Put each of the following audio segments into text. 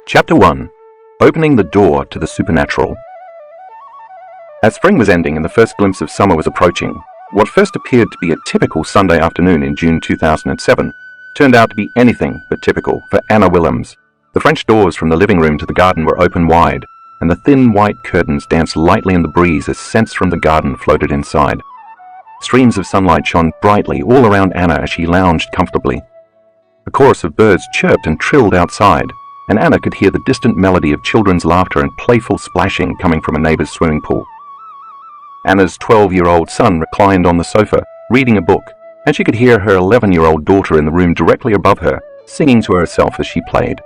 Chapter 1. Opening the Door to the Supernatural. As spring was ending and the first glimpse of summer was approaching, what first appeared to be a typical Sunday afternoon in June 2007 turned out to be anything but typical for Anna Willems. The French doors from the living room to the garden were open wide, and the thin white curtains danced lightly in the breeze as scents from the garden floated inside. Streams of sunlight shone brightly all around Anna as she lounged comfortably. A chorus of birds chirped and trilled outside, and Anna could hear the distant melody of children's laughter and playful splashing coming from a neighbor's swimming pool. Anna's 12-year-old son reclined on the sofa, reading a book, and she could hear her 11-year-old daughter in the room directly above her, singing to herself as she played.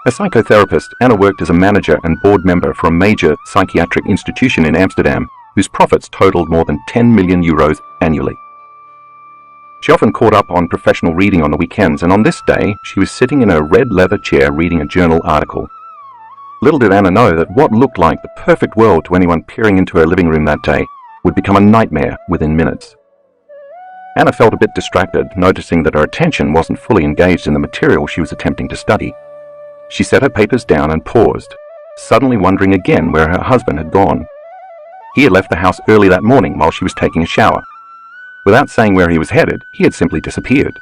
As psychotherapist, Anna worked as a manager and board member for a major psychiatric institution in Amsterdam, whose profits totaled more than 10 million euros annually. She often caught up on professional reading on the weekends, and on this day, she was sitting in her red leather chair reading a journal article. Little did Anna know that what looked like the perfect world to anyone peering into her living room that day would become a nightmare within minutes. Anna felt a bit distracted, noticing that her attention wasn't fully engaged in the material she was attempting to study. She set her papers down and paused, suddenly wondering again where her husband had gone. He had left the house early that morning while she was taking a shower. Without saying where he was headed, he had simply disappeared.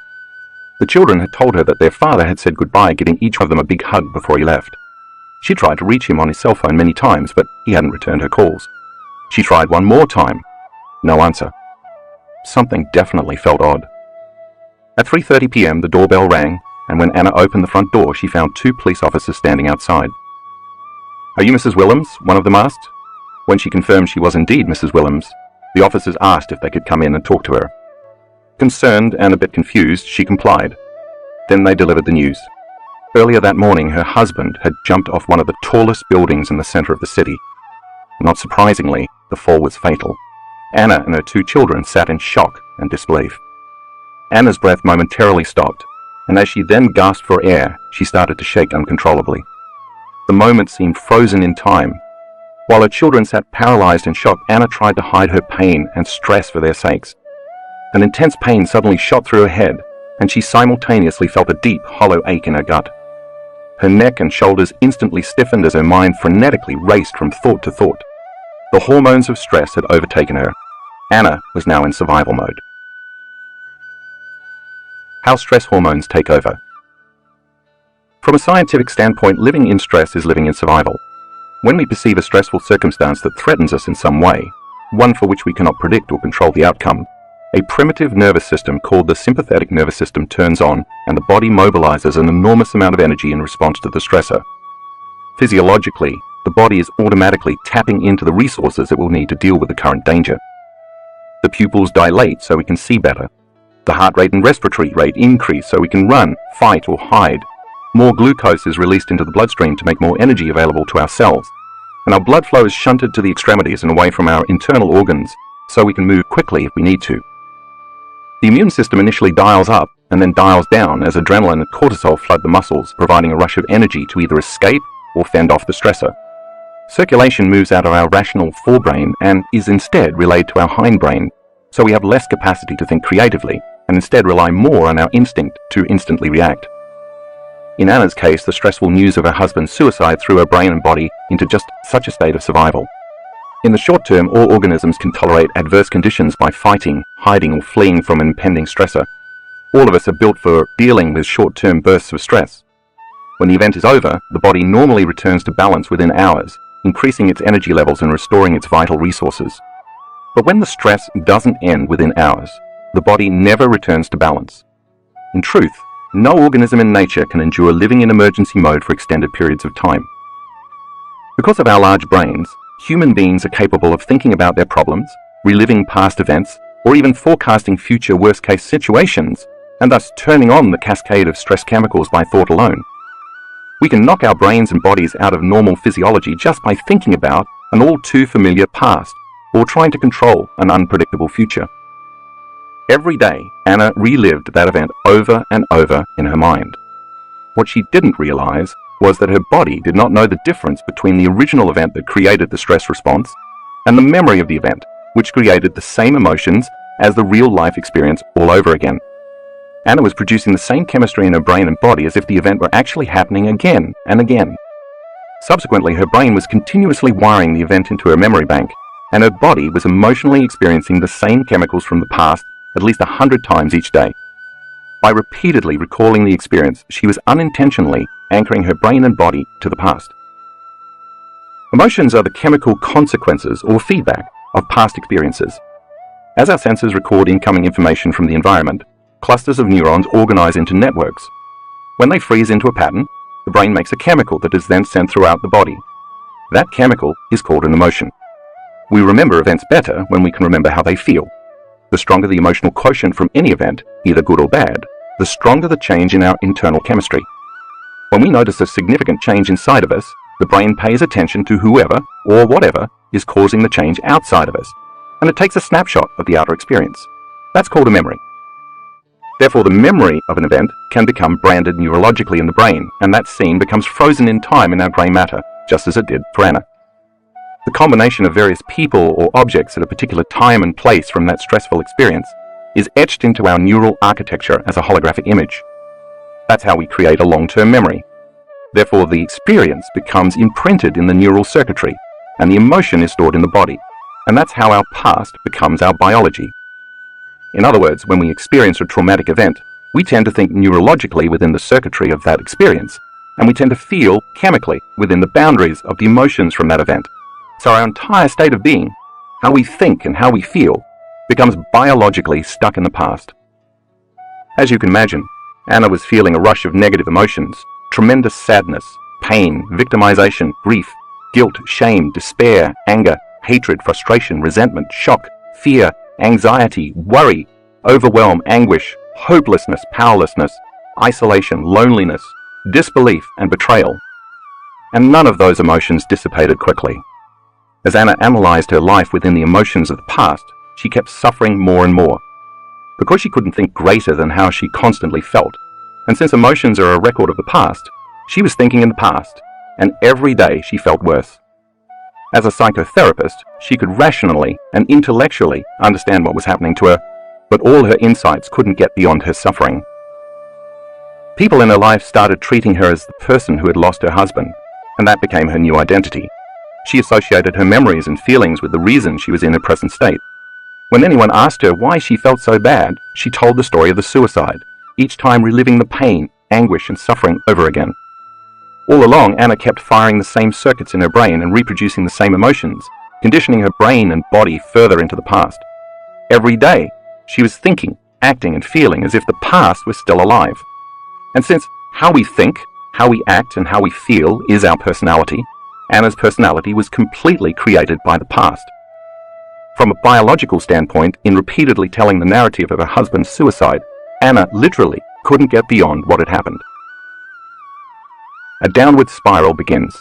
The children had told her that their father had said goodbye, giving each of them a big hug before he left. She tried to reach him on his cell phone many times, but he hadn't returned her calls. She tried one more time. No answer. Something definitely felt odd. At 3:30 p.m. the doorbell rang, and when Anna opened the front door, she found 2 police officers standing outside. "Are you Mrs. Willems?" one of them asked. When she confirmed she was indeed Mrs. Willems, the officers asked if they could come in and talk to her. Concerned and a bit confused, she complied. Then they delivered the news. Earlier that morning, her husband had jumped off one of the tallest buildings in the center of the city. Not surprisingly, the fall was fatal. Anna and her 2 children sat in shock and disbelief. Anna's breath momentarily stopped, and as she then gasped for air, she started to shake uncontrollably. The moment seemed frozen in time. While her children sat paralyzed in shock, Anna tried to hide her pain and stress for their sakes. An intense pain suddenly shot through her head, and she simultaneously felt a deep, hollow ache in her gut. Her neck and shoulders instantly stiffened as her mind frenetically raced from thought to thought. The hormones of stress had overtaken her. Anna was now in survival mode. How stress hormones take over. From a scientific standpoint, living in stress is living in survival. When we perceive a stressful circumstance that threatens us in some way, one for which we cannot predict or control the outcome, a primitive nervous system called the sympathetic nervous system turns on, and the body mobilizes an enormous amount of energy in response to the stressor. Physiologically, the body is automatically tapping into the resources it will need to deal with the current danger. The pupils dilate so we can see better. The heart rate and respiratory rate increase so we can run, fight, or hide. More glucose is released into the bloodstream to make more energy available to our cells, and our blood flow is shunted to the extremities and away from our internal organs so we can move quickly if we need to. The immune system initially dials up and then dials down as adrenaline and cortisol flood the muscles, providing a rush of energy to either escape or fend off the stressor. Circulation moves out of our rational forebrain and is instead relayed to our hindbrain, so we have less capacity to think creatively and instead rely more on our instinct to instantly react. In Anna's case, the stressful news of her husband's suicide threw her brain and body into just such a state of survival. In the short term, all organisms can tolerate adverse conditions by fighting, hiding, or fleeing from an impending stressor. All of us are built for dealing with short-term bursts of stress. When the event is over, the body normally returns to balance within hours, increasing its energy levels and restoring its vital resources. But when the stress doesn't end within hours, the body never returns to balance. In truth, no organism in nature can endure living in emergency mode for extended periods of time. Because of our large brains, human beings are capable of thinking about their problems, reliving past events, or even forecasting future worst-case situations, and thus turning on the cascade of stress chemicals by thought alone. We can knock our brains and bodies out of normal physiology just by thinking about an all-too-familiar past, or trying to control an unpredictable future. Every day, Anna relived that event over and over in her mind. What she didn't realize was that her body did not know the difference between the original event that created the stress response and the memory of the event, which created the same emotions as the real-life experience all over again. Anna was producing the same chemistry in her brain and body as if the event were actually happening again and again. Subsequently, her brain was continuously wiring the event into her memory bank, and her body was emotionally experiencing the same chemicals from the past at least 100 times each day. By repeatedly recalling the experience, she was unintentionally anchoring her brain and body to the past. Emotions are the chemical consequences or feedback of past experiences. As our senses record incoming information from the environment, clusters of neurons organize into networks. When they freeze into a pattern, the brain makes a chemical that is then sent throughout the body. That chemical is called an emotion. We remember events better when we can remember how they feel. The stronger the emotional quotient from any event, either good or bad, the stronger the change in our internal chemistry. When we notice a significant change inside of us, the brain pays attention to whoever or whatever is causing the change outside of us, and it takes a snapshot of the outer experience. That's called a memory. Therefore, the memory of an event can become branded neurologically in the brain, and that scene becomes frozen in time in our grey matter, just as it did for Anna. The combination of various people or objects at a particular time and place from that stressful experience is etched into our neural architecture as a holographic image. That's how we create a long-term memory. Therefore, the experience becomes imprinted in the neural circuitry, and the emotion is stored in the body, and that's how our past becomes our biology. In other words, when we experience a traumatic event, we tend to think neurologically within the circuitry of that experience, and we tend to feel chemically within the boundaries of the emotions from that event. So our entire state of being, how we think and how we feel, becomes biologically stuck in the past. As you can imagine, Anna was feeling a rush of negative emotions, tremendous sadness, pain, victimization, grief, guilt, shame, despair, anger, hatred, frustration, resentment, shock, fear, anxiety, worry, overwhelm, anguish, hopelessness, powerlessness, isolation, loneliness, disbelief, and betrayal. And none of those emotions dissipated quickly. As Anna analyzed her life within the emotions of the past, she kept suffering more and more. Because she couldn't think greater than how she constantly felt, and since emotions are a record of the past, she was thinking in the past, and every day she felt worse. As a psychotherapist, she could rationally and intellectually understand what was happening to her, but all her insights couldn't get beyond her suffering. People in her life started treating her as the person who had lost her husband, and that became her new identity. She associated her memories and feelings with the reason she was in her present state. When anyone asked her why she felt so bad, she told the story of the suicide, each time reliving the pain, anguish, and suffering over again. All along, Anna kept firing the same circuits in her brain and reproducing the same emotions, conditioning her brain and body further into the past. Every day, she was thinking, acting, and feeling as if the past was still alive. And since how we think, how we act, and how we feel is our personality, Anna's personality was completely created by the past. From a biological standpoint, in repeatedly telling the narrative of her husband's suicide, Anna literally couldn't get beyond what had happened. A downward spiral begins.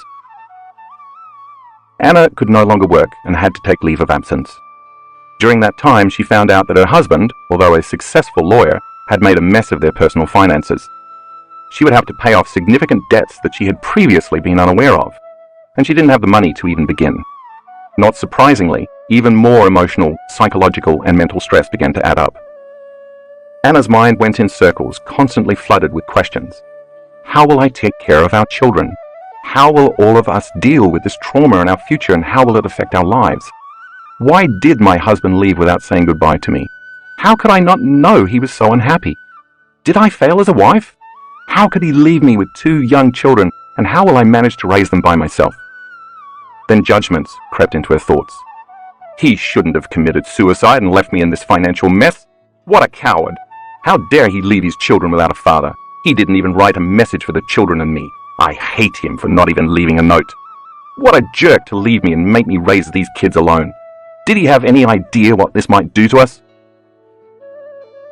Anna could no longer work and had to take leave of absence. During that time, she found out that her husband, although a successful lawyer, had made a mess of their personal finances. She would have to pay off significant debts that she had previously been unaware of, and she didn't have the money to even begin. Not surprisingly, even more emotional, psychological, and mental stress began to add up. Anna's mind went in circles, constantly flooded with questions. How will I take care of our children? How will all of us deal with this trauma in our future, and how will it affect our lives? Why did my husband leave without saying goodbye to me? How could I not know he was so unhappy? Did I fail as a wife? How could he leave me with 2 young children, and how will I manage to raise them by myself? Then judgments crept into her thoughts. He shouldn't have committed suicide and left me in this financial mess. What a coward! How dare he leave his children without a father? He didn't even write a message for the children and me. I hate him for not even leaving a note. What a jerk to leave me and make me raise these kids alone. Did he have any idea what this might do to us?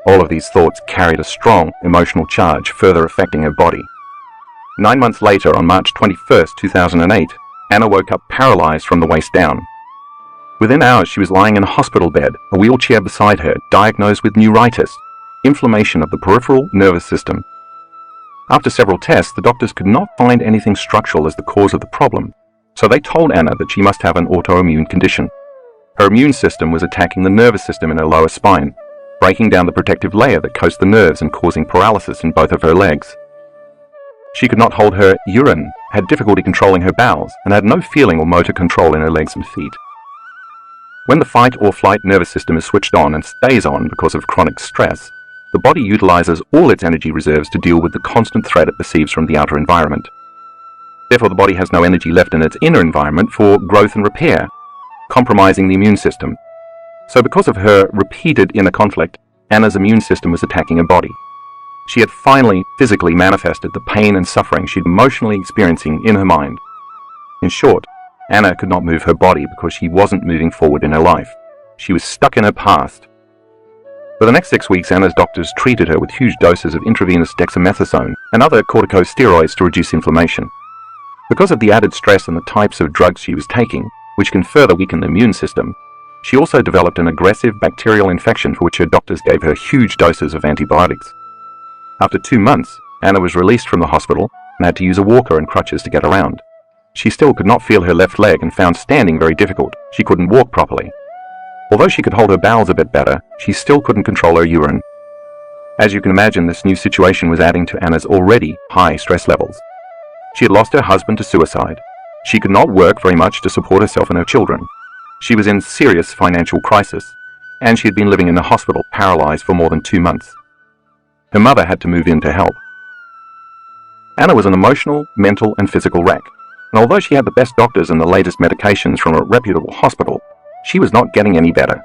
All of these thoughts carried a strong emotional charge, further affecting her body. 9 months later, on March 21st, 2008, Anna woke up paralyzed from the waist down. Within hours, she was lying in a hospital bed, a wheelchair beside her, diagnosed with neuritis, inflammation of the peripheral nervous system. After several tests, the doctors could not find anything structural as the cause of the problem, so they told Anna that she must have an autoimmune condition. Her immune system was attacking the nervous system in her lower spine, breaking down the protective layer that coats the nerves and causing paralysis in both of her legs. She could not hold her urine, had difficulty controlling her bowels, and had no feeling or motor control in her legs and feet. When the fight or flight nervous system is switched on and stays on because of chronic stress, the body utilizes all its energy reserves to deal with the constant threat it perceives from the outer environment. Therefore, the body has no energy left in its inner environment for growth and repair, compromising the immune system. So because of her repeated inner conflict, Anna's immune system was attacking her body. She had finally physically manifested the pain and suffering she'd emotionally experiencing in her mind. In short, Anna could not move her body because she wasn't moving forward in her life. She was stuck in her past. For the next 6 weeks, Anna's doctors treated her with huge doses of intravenous dexamethasone and other corticosteroids to reduce inflammation. Because of the added stress and the types of drugs she was taking, which can further weaken the immune system, she also developed an aggressive bacterial infection for which her doctors gave her huge doses of antibiotics. After 2 months, Anna was released from the hospital and had to use a walker and crutches to get around. She still could not feel her left leg and found standing very difficult. She couldn't walk properly. Although she could hold her bowels a bit better, she still couldn't control her urine. As you can imagine, this new situation was adding to Anna's already high stress levels. She had lost her husband to suicide. She could not work very much to support herself and her children. She was in serious financial crisis, and she had been living in a hospital paralyzed for more than 2 months. Her mother had to move in to help. Anna was an emotional, mental, and physical wreck, and although she had the best doctors and the latest medications from a reputable hospital, she was not getting any better.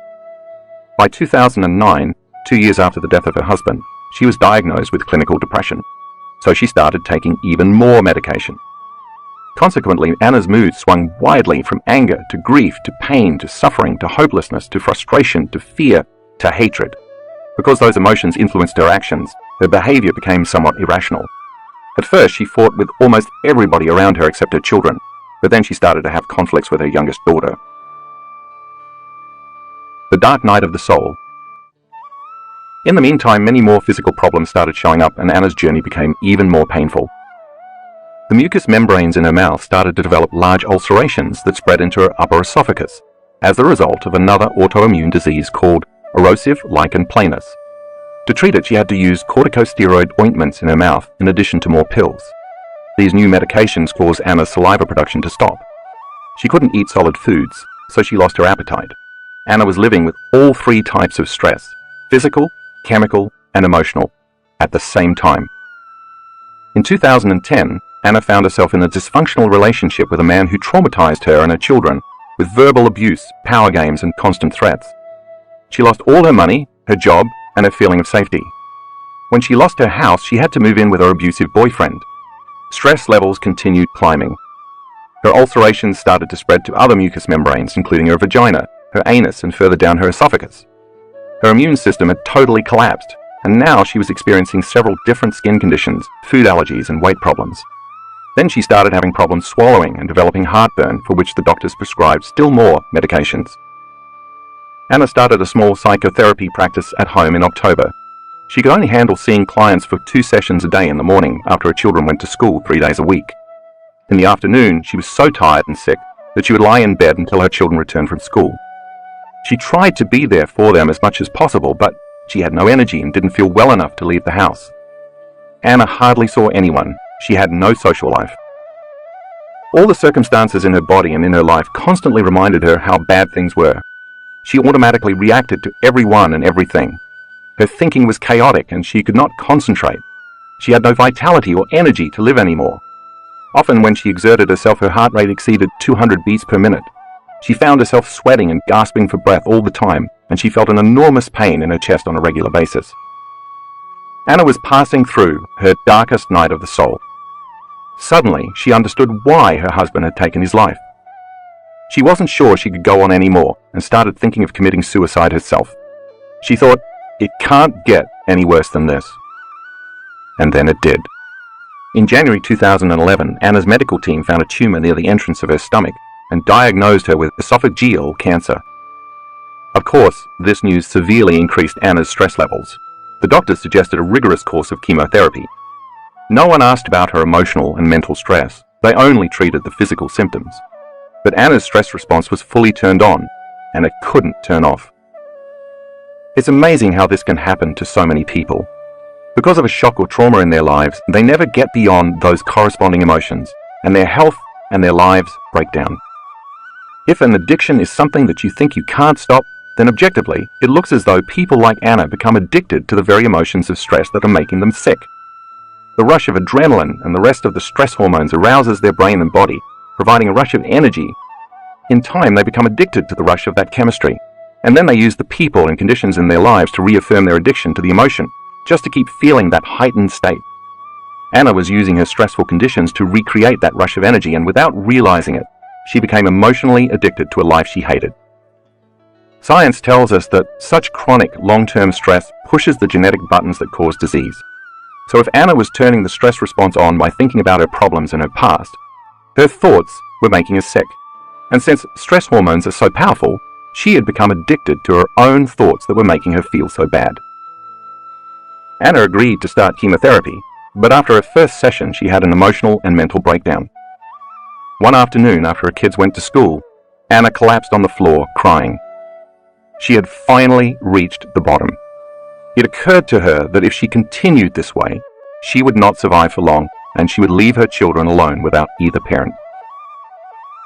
By 2009, 2 years after the death of her husband, she was diagnosed with clinical depression, so she started taking even more medication. Consequently, Anna's mood swung widely from anger to grief to pain to suffering to hopelessness to frustration to fear to hatred. Because those emotions influenced her actions, her behavior became somewhat irrational. At first, she fought with almost everybody around her except her children, but then she started to have conflicts with her youngest daughter. The dark night of the soul. In the meantime, many more physical problems started showing up, and Anna's journey became even more painful. The mucous membranes in her mouth started to develop large ulcerations that spread into her upper esophagus as the result of another autoimmune disease called erosive lichen planus. To treat it, she had to use corticosteroid ointments in her mouth in addition to more pills. These new medications caused Anna's saliva production to stop. She couldn't eat solid foods, so she lost her appetite. Anna was living with all 3 types of stress, physical, chemical, and emotional, at the same time. In 2010, Anna found herself in a dysfunctional relationship with a man who traumatized her and her children with verbal abuse, power games, and constant threats. She lost all her money, her job, and her feeling of safety. When she lost her house, she had to move in with her abusive boyfriend. Stress levels continued climbing. Her ulcerations started to spread to other mucous membranes, including her vagina, her anus, and further down her esophagus. Her immune system had totally collapsed, and now she was experiencing several different skin conditions, food allergies, and weight problems. Then she started having problems swallowing and developing heartburn, for which the doctors prescribed still more medications. Anna started a small psychotherapy practice at home in October. She could only handle seeing clients for 2 sessions a day in the morning after her children went to school 3 days a week. In the afternoon, she was so tired and sick that she would lie in bed until her children returned from school. She tried to be there for them as much as possible, but she had no energy and didn't feel well enough to leave the house. Anna hardly saw anyone. She had no social life. All the circumstances in her body and in her life constantly reminded her how bad things were. She automatically reacted to everyone and everything. Her thinking was chaotic and she could not concentrate. She had no vitality or energy to live anymore. Often when she exerted herself, her heart rate exceeded 200 beats per minute. She found herself sweating and gasping for breath all the time, and she felt an enormous pain in her chest on a regular basis. Anna was passing through her darkest night of the soul. Suddenly, she understood why her husband had taken his life. She wasn't sure she could go on anymore and started thinking of committing suicide herself. She thought, it can't get any worse than this. And then it did. In January 2011, Anna's medical team found a tumor near the entrance of her stomach and diagnosed her with esophageal cancer. Of course, this news severely increased Anna's stress levels. The doctors suggested a rigorous course of chemotherapy. No one asked about her emotional and mental stress. They only treated the physical symptoms. But Anna's stress response was fully turned on, and it couldn't turn off. It's amazing how this can happen to so many people. Because of a shock or trauma in their lives, they never get beyond those corresponding emotions, and their health and their lives break down. If an addiction is something that you think you can't stop, then objectively, it looks as though people like Anna become addicted to the very emotions of stress that are making them sick. The rush of adrenaline and the rest of the stress hormones arouses their brain and body, providing a rush of energy. In time, they become addicted to the rush of that chemistry, and then they use the people and conditions in their lives to reaffirm their addiction to the emotion, just to keep feeling that heightened state. Anna was using her stressful conditions to recreate that rush of energy, and without realizing it, she became emotionally addicted to a life she hated. Science tells us that such chronic, long-term stress pushes the genetic buttons that cause disease. So if Anna was turning the stress response on by thinking about her problems in her past, her thoughts were making her sick. And since stress hormones are so powerful, she had become addicted to her own thoughts that were making her feel so bad. Anna agreed to start chemotherapy, but after her first session she had an emotional and mental breakdown. One afternoon after her kids went to school, Anna collapsed on the floor crying. She had finally reached the bottom. It occurred to her that if she continued this way, she would not survive for long, and she would leave her children alone without either parent.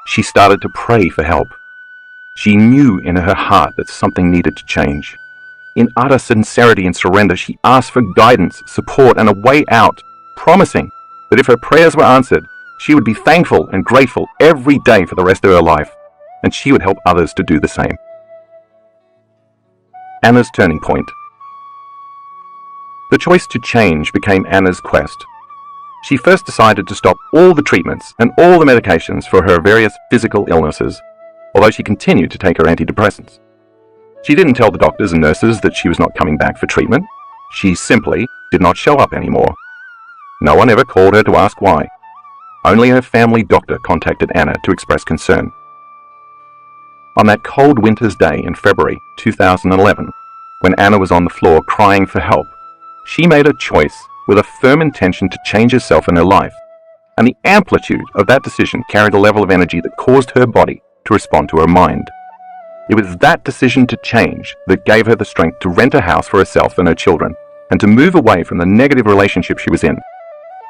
She started to pray for help. She knew in her heart that something needed to change. In utter sincerity and surrender, she asked for guidance, support, and a way out, promising that if her prayers were answered, she would be thankful and grateful every day for the rest of her life, and she would help others to do the same. Anna's turning point. The choice to change became Anna's quest. She first decided to stop all the treatments and all the medications for her various physical illnesses, although she continued to take her antidepressants. She didn't tell the doctors and nurses that she was not coming back for treatment. She simply did not show up anymore. No one ever called her to ask why. Only her family doctor contacted Anna to express concern. On that cold winter's day in February 2011, when Anna was on the floor crying for help, she made a choice with a firm intention to change herself and her life, and the amplitude of that decision carried a level of energy that caused her body to respond to her mind. It was that decision to change that gave her the strength to rent a house for herself and her children, and to move away from the negative relationship she was in.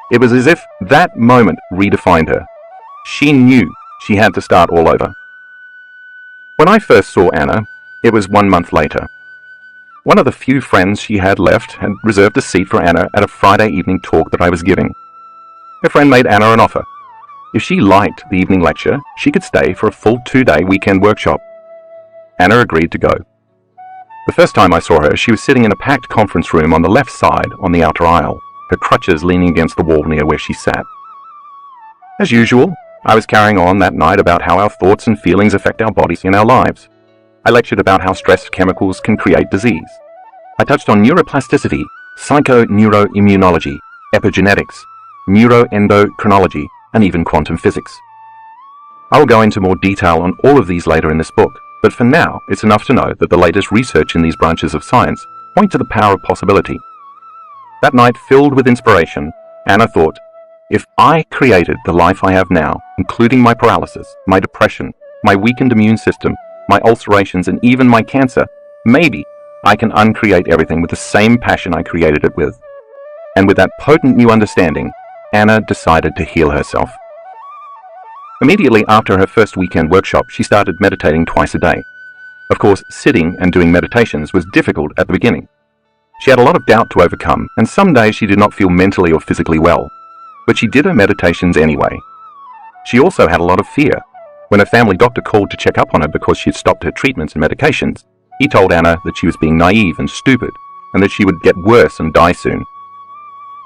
It was as if that moment redefined her. She knew she had to start all over. When I first saw Anna, it was 1 month later. One of the few friends she had left had reserved a seat for Anna at a Friday evening talk that I was giving. Her friend made Anna an offer. If she liked the evening lecture, she could stay for a full 2-day weekend workshop. Anna agreed to go. The first time I saw her, she was sitting in a packed conference room on the left side on the outer aisle, her crutches leaning against the wall near where she sat. As usual, I was carrying on that night about how our thoughts and feelings affect our bodies and our lives. I lectured about how stress chemicals can create disease. I touched on neuroplasticity, psychoneuroimmunology, epigenetics, neuroendocrinology, and even quantum physics. I will go into more detail on all of these later in this book, but for now, it's enough to know that the latest research in these branches of science point to the power of possibility. That night, filled with inspiration, Anna thought, if I created the life I have now, including my paralysis, my depression, my weakened immune system, my ulcerations, and even my cancer, maybe I can uncreate everything with the same passion I created it with. And with that potent new understanding, Anna decided to heal herself. Immediately after her first weekend workshop, she started meditating twice a day. Of course, sitting and doing meditations was difficult at the beginning. She had a lot of doubt to overcome, and some days she did not feel mentally or physically well. But she did her meditations anyway. She also had a lot of fear. When her family doctor called to check up on her because she had stopped her treatments and medications, he told Anna that she was being naive and stupid, and that she would get worse and die soon.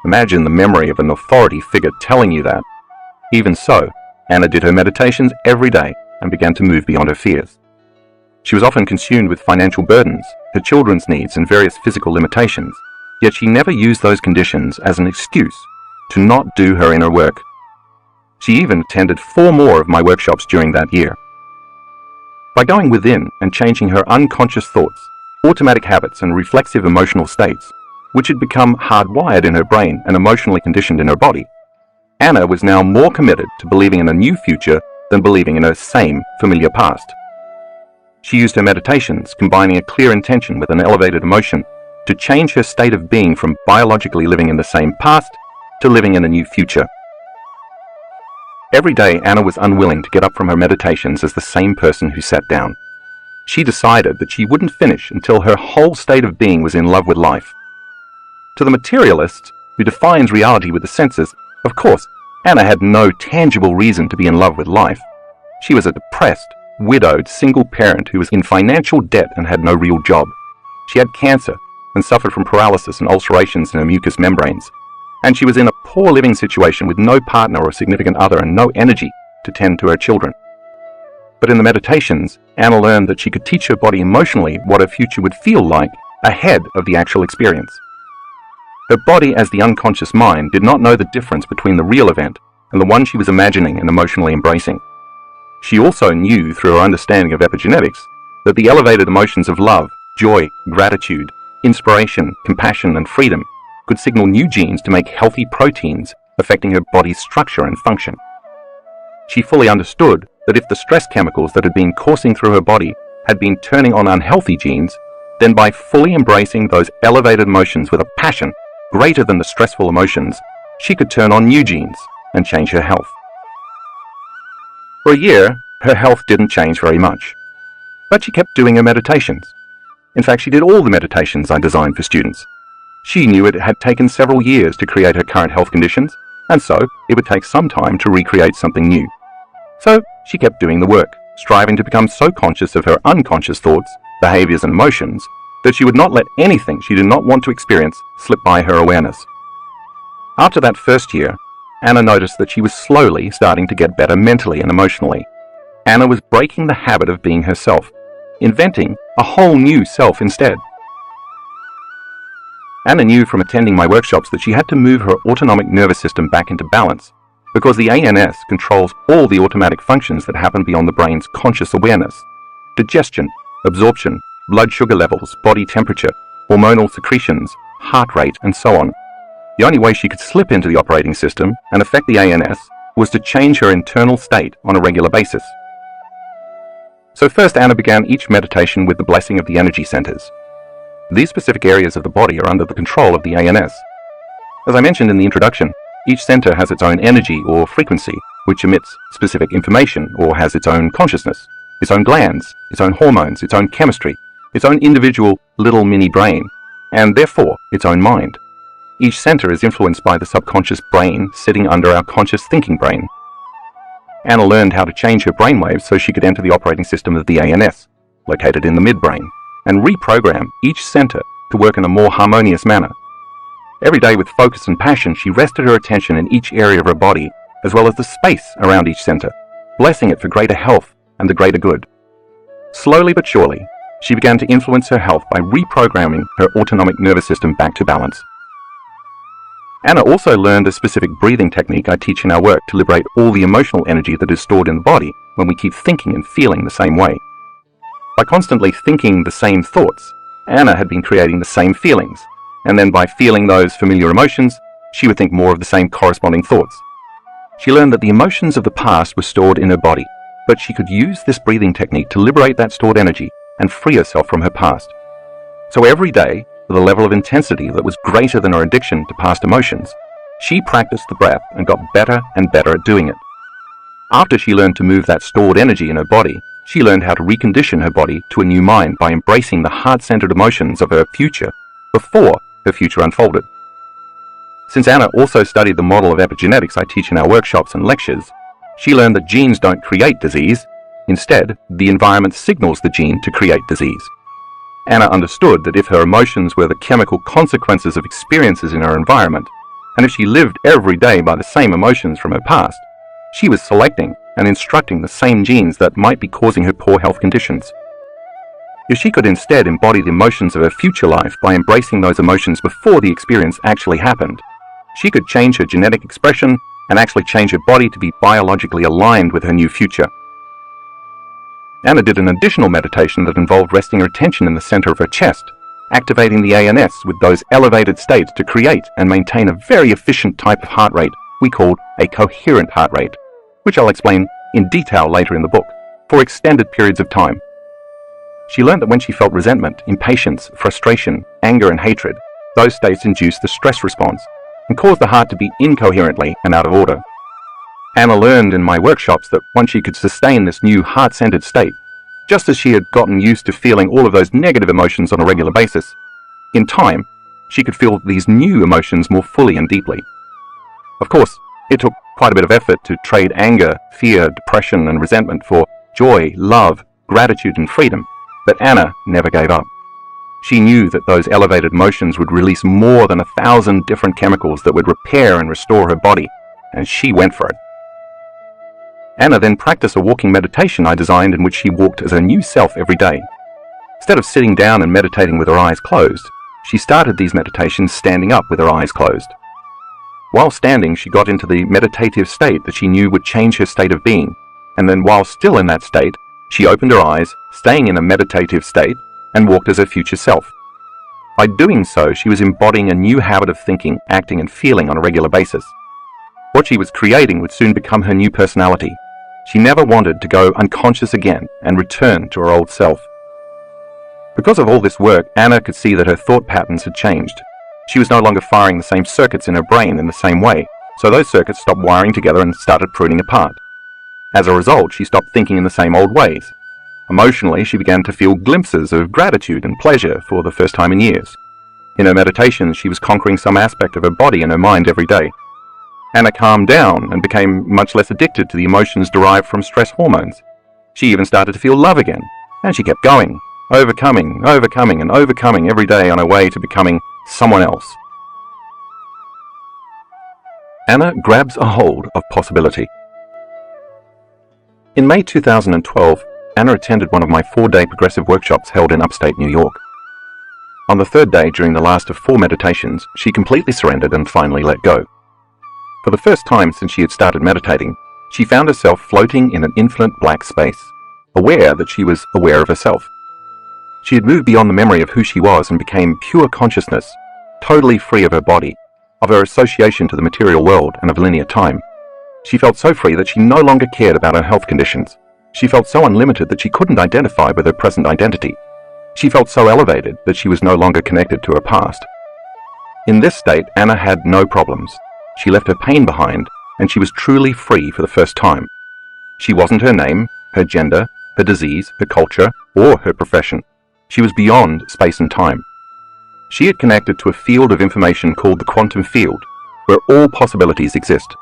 Imagine the memory of an authority figure telling you that. Even so, Anna did her meditations every day and began to move beyond her fears. She was often consumed with financial burdens, her children's needs, and various physical limitations, yet she never used those conditions as an excuse to not do her inner work. She even attended 4 more of my workshops during that year. By going within and changing her unconscious thoughts, automatic habits, and reflexive emotional states, which had become hardwired in her brain and emotionally conditioned in her body, Anna was now more committed to believing in a new future than believing in her same familiar past. She used her meditations, combining a clear intention with an elevated emotion, to change her state of being from biologically living in the same past to living in a new future. Every day, Anna was unwilling to get up from her meditations as the same person who sat down. She decided that she wouldn't finish until her whole state of being was in love with life. To the materialist, who defines reality with the senses, of course, Anna had no tangible reason to be in love with life. She was a depressed, widowed, single parent who was in financial debt and had no real job. She had cancer and suffered from paralysis and ulcerations in her mucous membranes. And she was in a poor living situation with no partner or significant other and no energy to tend to her children. But in the meditations, Anna learned that she could teach her body emotionally what her future would feel like ahead of the actual experience. Her body, as the unconscious mind, did not know the difference between the real event and the one she was imagining and emotionally embracing. She also knew, through her understanding of epigenetics, that the elevated emotions of love, joy, gratitude, inspiration, compassion, and freedom could signal new genes to make healthy proteins affecting her body's structure and function. She fully understood that if the stress chemicals that had been coursing through her body had been turning on unhealthy genes, then by fully embracing those elevated emotions with a passion greater than the stressful emotions, she could turn on new genes and change her health. For a year, her health didn't change very much, but she kept doing her meditations. In fact, she did all the meditations I designed for students. She knew it had taken several years to create her current health conditions, and so it would take some time to recreate something new. So she kept doing the work, striving to become so conscious of her unconscious thoughts, behaviors, and emotions that she would not let anything she did not want to experience slip by her awareness. After that first year, Anna noticed that she was slowly starting to get better mentally and emotionally. Anna was breaking the habit of being herself, inventing a whole new self instead. Anna knew from attending my workshops that she had to move her autonomic nervous system back into balance, because the ANS controls all the automatic functions that happen beyond the brain's conscious awareness: digestion, absorption, blood sugar levels, body temperature, hormonal secretions, heart rate, and so on. The only way she could slip into the operating system and affect the ANS was to change her internal state on a regular basis. So first, Anna began each meditation with the blessing of the energy centers. These specific areas of the body are under the control of the ANS. As I mentioned in the introduction, each center has its own energy or frequency, which emits specific information or has its own consciousness, its own glands, its own hormones, its own chemistry, its own individual little mini brain, and therefore its own mind. Each center is influenced by the subconscious brain sitting under our conscious thinking brain. Anna learned how to change her brainwaves so she could enter the operating system of the ANS, located in the midbrain, and reprogram each center to work in a more harmonious manner. Every day with focus and passion, she rested her attention in each area of her body, as well as the space around each center, blessing it for greater health and the greater good. Slowly but surely, she began to influence her health by reprogramming her autonomic nervous system back to balance. Anna also learned a specific breathing technique I teach in our work to liberate all the emotional energy that is stored in the body when we keep thinking and feeling the same way. By constantly thinking the same thoughts, Anna had been creating the same feelings, and then by feeling those familiar emotions, she would think more of the same corresponding thoughts. She learned that the emotions of the past were stored in her body, but she could use this breathing technique to liberate that stored energy and free herself from her past. So every day, with a level of intensity that was greater than her addiction to past emotions, she practiced the breath and got better and better at doing it. After she learned to move that stored energy in her body, she learned how to recondition her body to a new mind by embracing the heart-centered emotions of her future before her future unfolded. Since Anna also studied the model of epigenetics I teach in our workshops and lectures, she learned that genes don't create disease. Instead, the environment signals the gene to create disease. Anna understood that if her emotions were the chemical consequences of experiences in her environment, and if she lived every day by the same emotions from her past, she was selecting and instructing the same genes that might be causing her poor health conditions. If she could instead embody the emotions of her future life by embracing those emotions before the experience actually happened, she could change her genetic expression and actually change her body to be biologically aligned with her new future. Anna did an additional meditation that involved resting her attention in the center of her chest, activating the ANS with those elevated states to create and maintain a very efficient type of heart rate we call a coherent heart rate, which I'll explain in detail later in the book, for extended periods of time. She learned that when she felt resentment, impatience, frustration, anger, and hatred, those states induced the stress response and caused the heart to beat incoherently and out of order. Anna learned in my workshops that once she could sustain this new heart-centered state, just as she had gotten used to feeling all of those negative emotions on a regular basis, in time, she could feel these new emotions more fully and deeply. Of course, it took quite a bit of effort to trade anger, fear, depression, and resentment for joy, love, gratitude, and freedom, but Anna never gave up. She knew that those elevated emotions would release more than 1,000 different chemicals that would repair and restore her body, and she went for it. Anna then practiced a walking meditation I designed in which she walked as a new self every day. Instead of sitting down and meditating with her eyes closed, she started these meditations standing up with her eyes closed. While standing, she got into the meditative state that she knew would change her state of being, and then while still in that state, she opened her eyes, staying in a meditative state, and walked as her future self. By doing so, she was embodying a new habit of thinking, acting, and feeling on a regular basis. What she was creating would soon become her new personality. She never wanted to go unconscious again and return to her old self. Because of all this work, Anna could see that her thought patterns had changed. She was no longer firing the same circuits in her brain in the same way, so those circuits stopped wiring together and started pruning apart. As a result, she stopped thinking in the same old ways. Emotionally, she began to feel glimpses of gratitude and pleasure for the first time in years. In her meditations, she was conquering some aspect of her body and her mind every day. Anna calmed down and became much less addicted to the emotions derived from stress hormones. She even started to feel love again, and she kept going, overcoming every day on her way to becoming someone else. Anna grabs a hold of possibility. In May 2012, Anna attended one of my 4-day progressive workshops held in upstate New York. On the third day, during the last of 4 meditations, she completely surrendered and finally let go. For the first time since she had started meditating, she found herself floating in an infinite black space, aware that she was aware of herself. She had moved beyond the memory of who she was and became pure consciousness, totally free of her body, of her association to the material world and of linear time. She felt so free that she no longer cared about her health conditions. She felt so unlimited that she couldn't identify with her present identity. She felt so elevated that she was no longer connected to her past. In this state, Anna had no problems. She left her pain behind, and she was truly free for the first time. She wasn't her name, her gender, her disease, her culture, or her profession. She was beyond space and time. She had connected to a field of information called the quantum field, where all possibilities exist.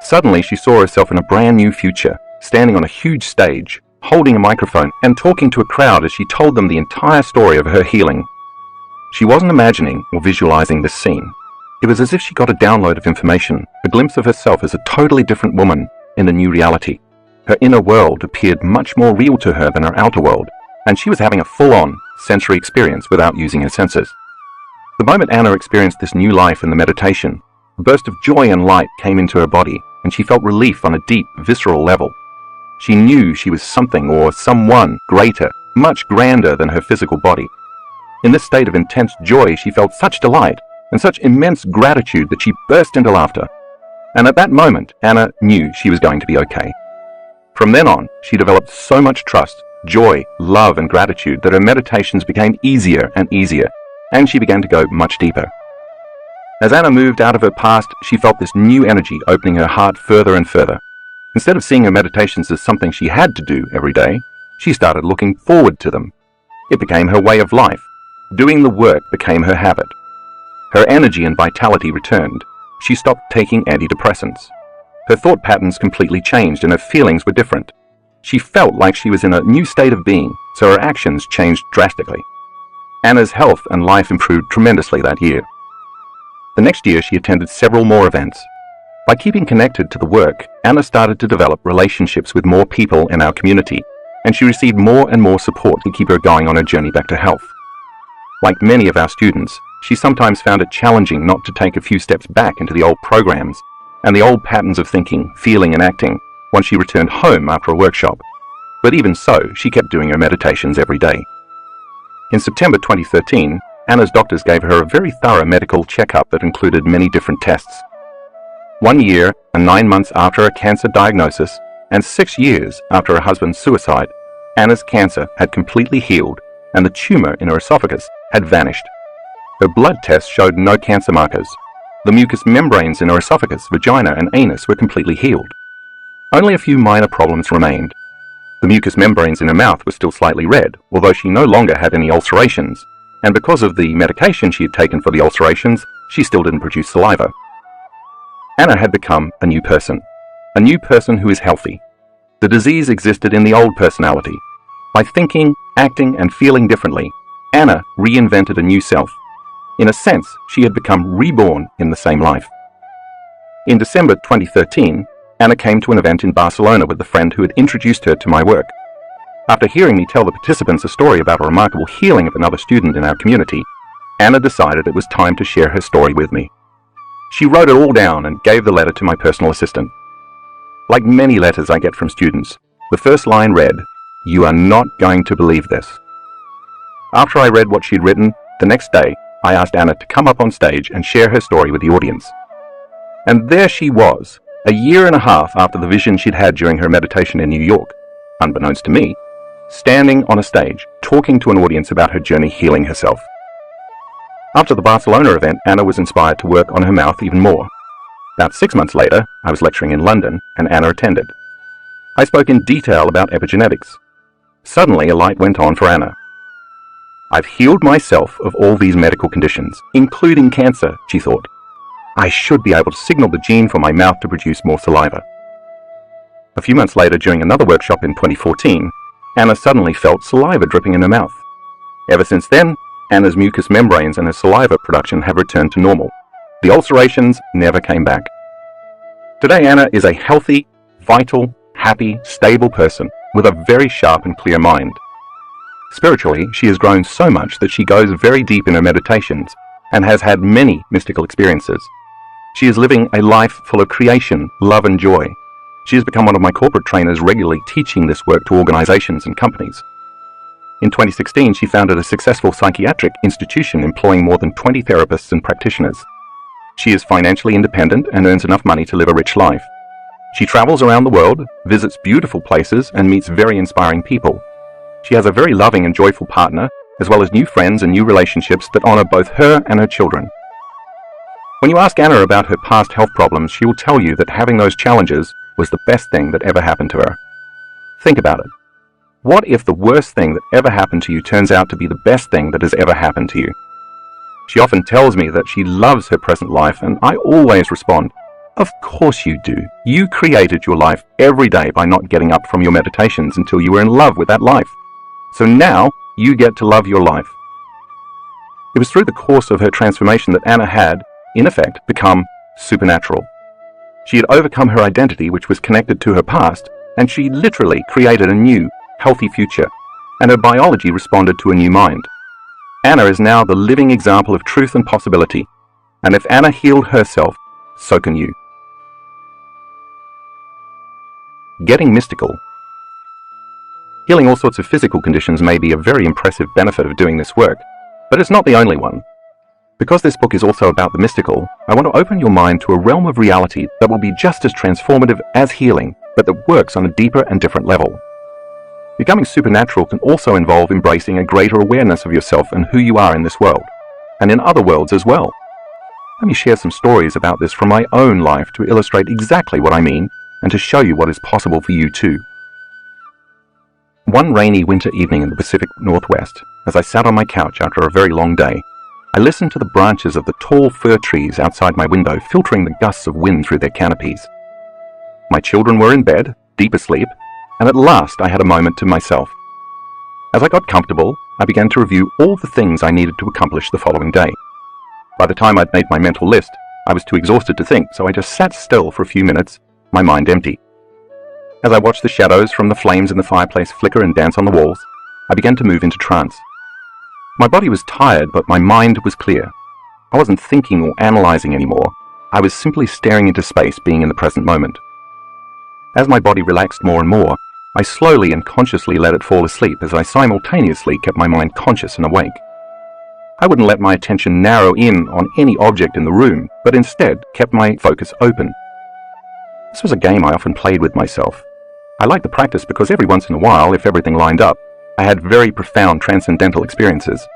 Suddenly, she saw herself in a brand new future, standing on a huge stage, holding a microphone and talking to a crowd as she told them the entire story of her healing. She wasn't imagining or visualizing this scene. It was as if she got a download of information, a glimpse of herself as a totally different woman in a new reality. Her inner world appeared much more real to her than her outer world, and she was having a full-on sensory experience without using her senses. The moment Anna experienced this new life in the meditation, a burst of joy and light came into her body, and she felt relief on a deep, visceral level. She knew she was something or someone greater, much grander than her physical body. In this state of intense joy, she felt such delight and such immense gratitude that she burst into laughter. And at that moment, Anna knew she was going to be okay. From then on, she developed so much trust, joy, love, and gratitude that her meditations became easier and easier, and she began to go much deeper. As Anna moved out of her past, she felt this new energy opening her heart further and further. Instead of seeing her meditations as something she had to do every day, she started looking forward to them. It became her way of life. Doing the work became her habit. Her energy and vitality returned. She stopped taking antidepressants. Her thought patterns completely changed and her feelings were different. She felt like she was in a new state of being, so her actions changed drastically. Anna's health and life improved tremendously that year. The next year, she attended several more events. By keeping connected to the work, Anna started to develop relationships with more people in our community, and she received more and more support to keep her going on her journey back to health. Like many of our students, she sometimes found it challenging not to take a few steps back into the old programs and the old patterns of thinking, feeling, and acting once she returned home after a workshop. But even so, she kept doing her meditations every day. In September 2013, Anna's doctors gave her a very thorough medical checkup that included many different tests. 1 year and 9 months after a cancer diagnosis, and 6 years after her husband's suicide, Anna's cancer had completely healed and the tumor in her esophagus had vanished. Her blood tests showed no cancer markers. The mucous membranes in her esophagus, vagina, and anus were completely healed. Only a few minor problems remained. The mucous membranes in her mouth were still slightly red, although she no longer had any ulcerations, and because of the medication she had taken for the ulcerations, she still didn't produce saliva. Anna had become a new person who is healthy. The disease existed in the old personality. By thinking, acting, and feeling differently, Anna reinvented a new self. In a sense, she had become reborn in the same life. In December 2013, Anna came to an event in Barcelona with the friend who had introduced her to my work. After hearing me tell the participants a story about a remarkable healing of another student in our community, Anna decided it was time to share her story with me. She wrote it all down and gave the letter to my personal assistant. Like many letters I get from students, the first line read, "You are not going to believe this." After I read what she'd written, the next day, I asked Anna to come up on stage and share her story with the audience. And there she was, a year and a half after the vision she'd had during her meditation in New York, unbeknownst to me, standing on a stage, talking to an audience about her journey healing herself. After the Barcelona event, Anna was inspired to work on her mouth even more. About 6 months later, I was lecturing in London, and Anna attended. I spoke in detail about epigenetics. Suddenly, a light went on for Anna. I've healed myself of all these medical conditions, including cancer, she thought. I should be able to signal the gene for my mouth to produce more saliva. A few months later, during another workshop in 2014, Anna suddenly felt saliva dripping in her mouth. Ever since then, Anna's mucous membranes and her saliva production have returned to normal. The ulcerations never came back. Today, Anna is a healthy, vital, happy, stable person with a very sharp and clear mind. Spiritually, she has grown so much that she goes very deep in her meditations and has had many mystical experiences. She is living a life full of creation, love, and joy. She has become one of my corporate trainers, regularly teaching this work to organizations and companies. In 2016, she founded a successful psychiatric institution employing more than 20 therapists and practitioners. She is financially independent and earns enough money to live a rich life. She travels around the world, visits beautiful places, and meets very inspiring people. She has a very loving and joyful partner, as well as new friends and new relationships that honor both her and her children. When you ask Anna about her past health problems, she will tell you that having those challenges was the best thing that ever happened to her. Think about it. What if the worst thing that ever happened to you turns out to be the best thing that has ever happened to you? She often tells me that she loves her present life, and I always respond, of course you do. You created your life every day by not getting up from your meditations until you were in love with that life. So now you get to love your life. It was through the course of her transformation that Anna had, in effect, become supernatural. She had overcome her identity, which was connected to her past, and she literally created a new, healthy future, and her biology responded to a new mind. Anna is now the living example of truth and possibility, and if Anna healed herself, so can you. Getting mystical. Healing all sorts of physical conditions may be a very impressive benefit of doing this work, but it's not the only one. Because this book is also about the mystical, I want to open your mind to a realm of reality that will be just as transformative as healing, but that works on a deeper and different level. Becoming supernatural can also involve embracing a greater awareness of yourself and who you are in this world, and in other worlds as well. Let me share some stories about this from my own life to illustrate exactly what I mean, and to show you what is possible for you too. One rainy winter evening in the Pacific Northwest, as I sat on my couch after a very long day, I listened to the branches of the tall fir trees outside my window filtering the gusts of wind through their canopies. My children were in bed, deep asleep, and at last I had a moment to myself. As I got comfortable, I began to review all the things I needed to accomplish the following day. By the time I'd made my mental list, I was too exhausted to think, so I just sat still for a few minutes, my mind empty. As I watched the shadows from the flames in the fireplace flicker and dance on the walls, I began to move into trance. My body was tired, but my mind was clear. I wasn't thinking or analyzing anymore. I was simply staring into space, being in the present moment. As my body relaxed more and more, I slowly and consciously let it fall asleep as I simultaneously kept my mind conscious and awake. I wouldn't let my attention narrow in on any object in the room, but instead kept my focus open. This was a game I often played with myself. I liked the practice because every once in a while, if everything lined up, I had very profound transcendental experiences.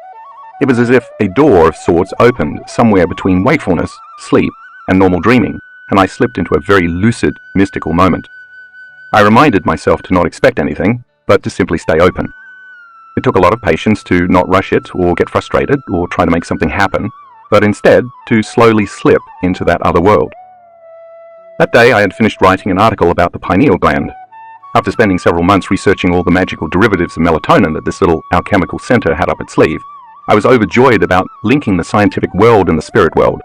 It was as if a door of sorts opened somewhere between wakefulness, sleep, and normal dreaming, and I slipped into a very lucid, mystical moment. I reminded myself to not expect anything, but to simply stay open. It took a lot of patience to not rush it or get frustrated or try to make something happen, but instead to slowly slip into that other world. That day I had finished writing an article about the pineal gland. After spending several months researching all the magical derivatives of melatonin that this little alchemical center had up its sleeve, I was overjoyed about linking the scientific world and the spirit world.